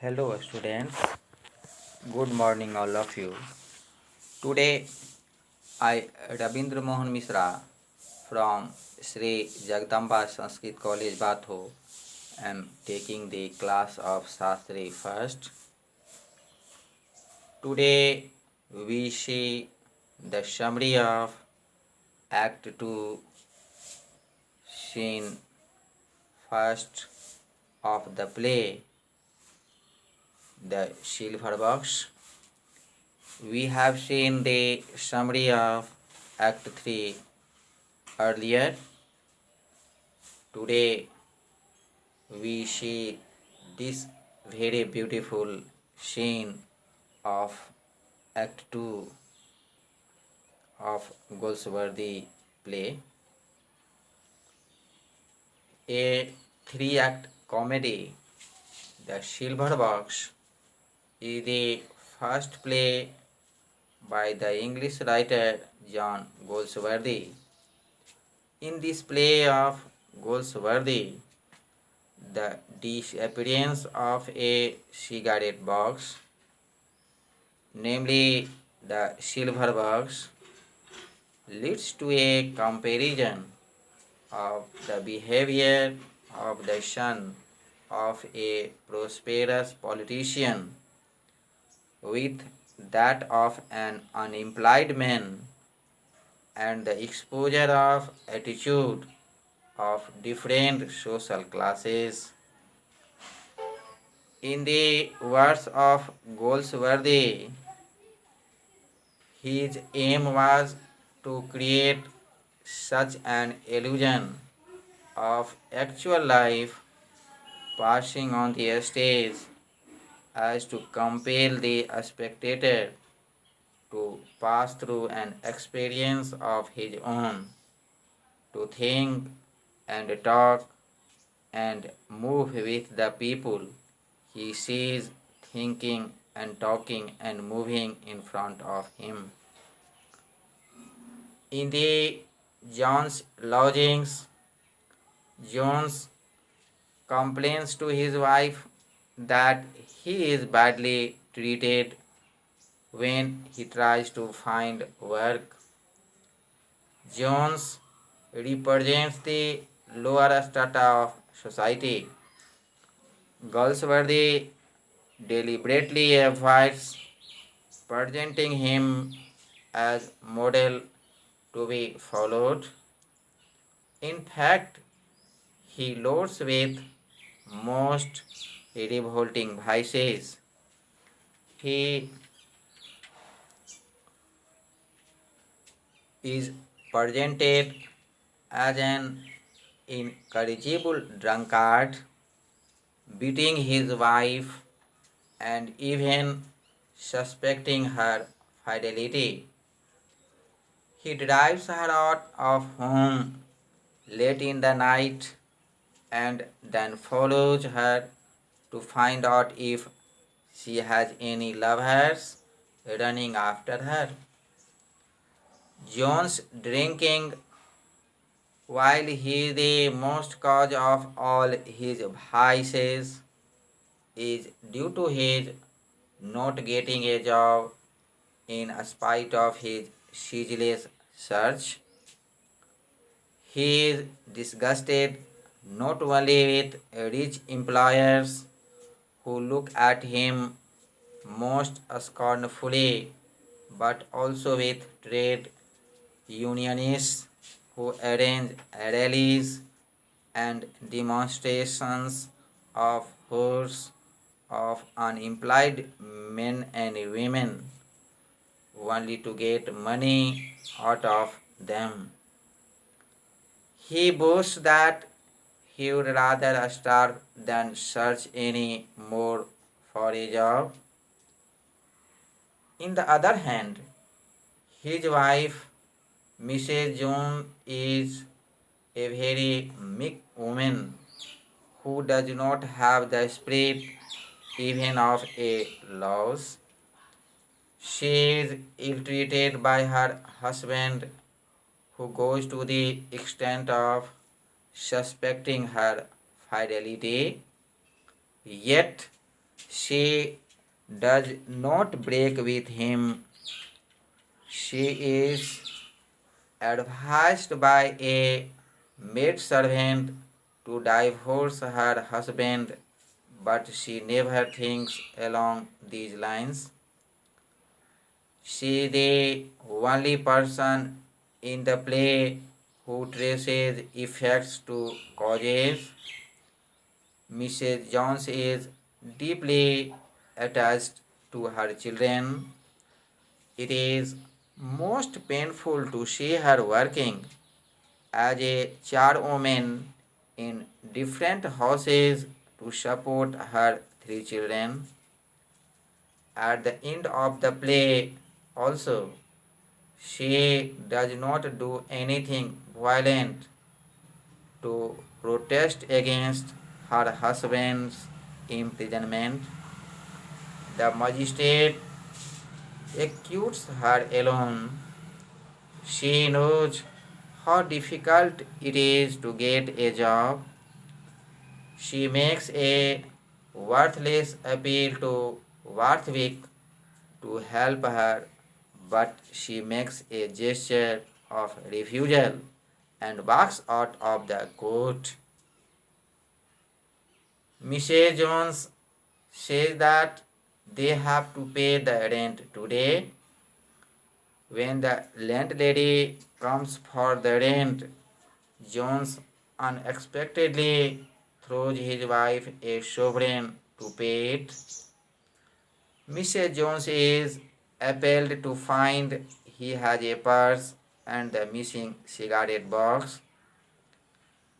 Hello students, good morning all of you. Today I Rabindra Mohan Mishra from Sri Jagdamba Sanskrit College Batho am taking the class of Shastri first. Today we see the summary of Act 2 scene first of the play The Silver Box. We have seen the summary of Act 3 earlier. Today we see this very beautiful scene of Act 2 of Goldsworthy play. A three-act comedy, The Silver Box, is the first play by the English writer John Goldsworthy. In this play of Goldsworthy, the disappearance of a cigarette box, namely the silver box, leads to a comparison of the behavior of the son of a prosperous politician with that of an unemployed man, and the exposure of attitude of different social classes. In the words of Goldsworthy, his aim was to create such an illusion of actual life passing on the stage as to compel the spectator to pass through an experience of his own, to think and talk and move with the people he sees thinking and talking and moving in front of him. In the John's lodgings, Jones complains to his wife that he is badly treated when he tries to find work. Jones represents the lower strata of society. Goldsworthy deliberately avoids presenting him as model to be followed. In fact, he loads with most revolting vices. He is presented as an incorrigible drunkard, beating his wife and even suspecting her fidelity. He drives her out of home late in the night and then follows her to find out if she has any lovers running after her. Jones drinking while he is the most cause of all his vices is due to his not getting a job in spite of his ceaseless search. He is disgusted not only with rich employers who look at him most scornfully, but also with trade unionists who arrange rallies and demonstrations of hordes of unemployed men and women only to get money out of them. He boasts that he would rather starve than search any more for a job. In the other hand, his wife, Mrs. Jones, is a very meek woman who does not have the spirit even of a louse. She is ill-treated by her husband, who goes to the extent of suspecting her fidelity, yet She does not break with him. She is advised by a maidservant to divorce her husband, but she never thinks along these lines. She is the only person in the play who traces effects to causes. Mrs. Jones is deeply attached to her children. It is most painful to see her working as a charwoman in different houses to support her three children. At the end of the play, also, she does not do anything violent to protest against her husband's imprisonment. The magistrate accused her alone. She knows how difficult it is to get a job. She makes a worthless appeal to Warthwick to help her, but she makes a gesture of refusal and walks out of the court. Mrs. Jones says that they have to pay the rent today. When the landlady comes for the rent, Jones unexpectedly throws his wife a sovereign to pay it. Mr. Jones is appalled to find he has a purse and the missing cigarette box.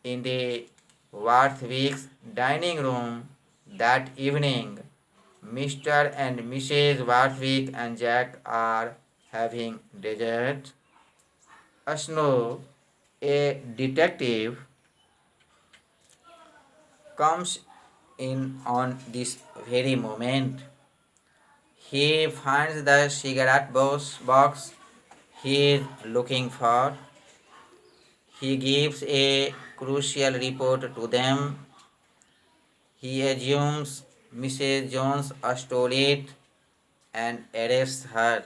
In the Warthwick's dining room that evening, Mr. and Mrs. Warthwick and Jack are having dessert. Snow, a detective, comes in on this very moment. He finds the cigarette box he is looking for. He gives a crucial report to them. He assumes Mrs. Jones stole it and arrests her.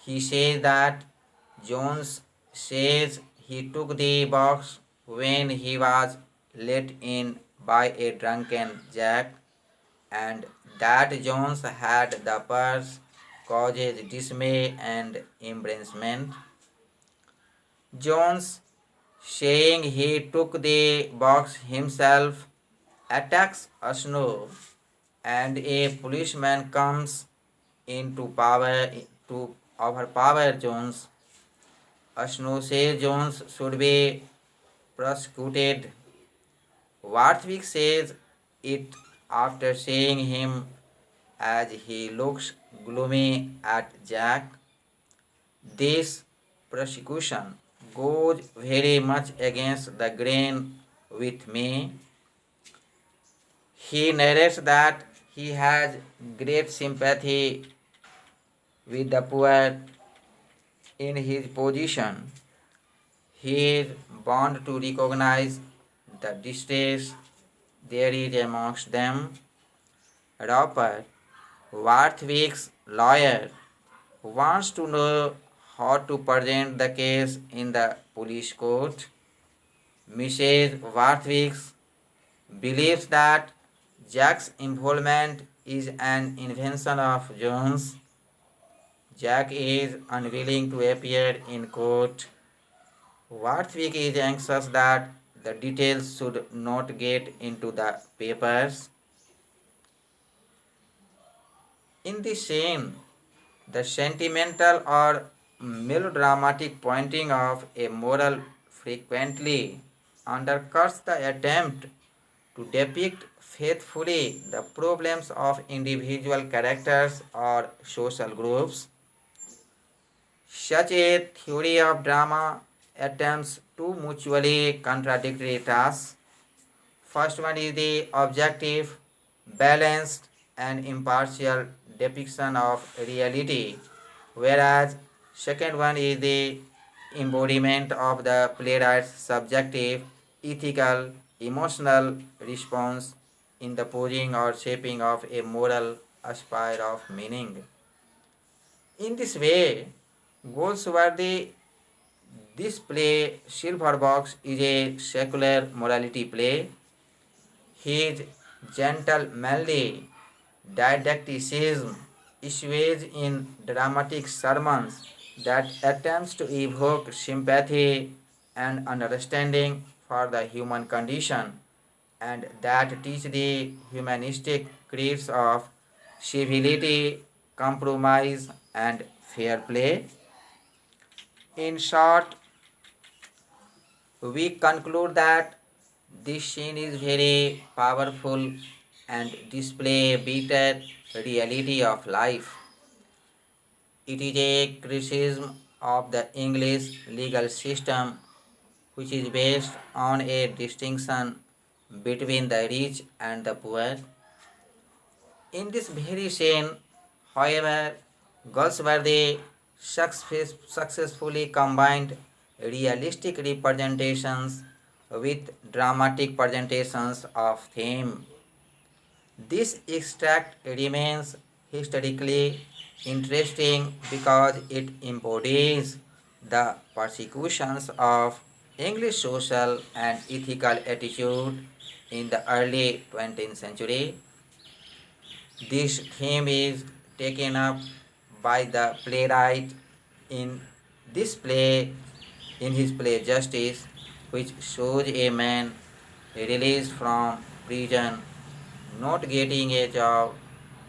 He says that Jones says he took the box when he was let in by a drunken Jack, and that Jones had the purse causes dismay and embarrassment. Jones, saying he took the box himself, attacks Snow, and a policeman comes into power to overpower Jones. Snow says Jones should be prosecuted. Warthwick says it after seeing him as he looks gloomy at Jack. This prosecution goes very much against the grain with me. He narrates that he has great sympathy with the poor in his position. He is bound to recognize the distress there is amongst them. Roper, Warthwick's lawyer, wants to know how to present the case in the police court. Mrs. Warthwick believes that Jack's involvement is an invention of Jones. Jack is unwilling to appear in court. Warthwick is anxious that the details should not get into the papers. In this scene, the sentimental or melodramatic pointing of a moral frequently undercuts the attempt to depict faithfully the problems of individual characters or social groups. Such a theory of drama attempts two mutually contradictory tasks. First one is the objective, balanced, and impartial depiction of reality, whereas second one is the embodiment of the playwright's subjective, ethical, emotional response in the posing or shaping of a moral aspire of meaning. In this way, Goldsworthy this play, Silver Box, is a secular morality play. His gentlemanly didacticism issues in dramatic sermons that attempts to evoke sympathy and understanding for the human condition and that teach the humanistic creeds of civility, compromise, and fair play. In short, we conclude that this scene is very powerful and display a bitter reality of life. It is a criticism of the English legal system which is based on a distinction between the rich and the poor. In this very scene, however, Goldsworthy successfully combined realistic representations with dramatic presentations of theme. This extract remains historically interesting because it embodies the persecutions of English social and ethical attitude in the early 20th century. This theme is taken up by the playwright in this play, in his play Justice, which shows a man released from prison, not getting a job,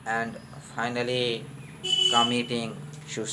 and finally committing suicide.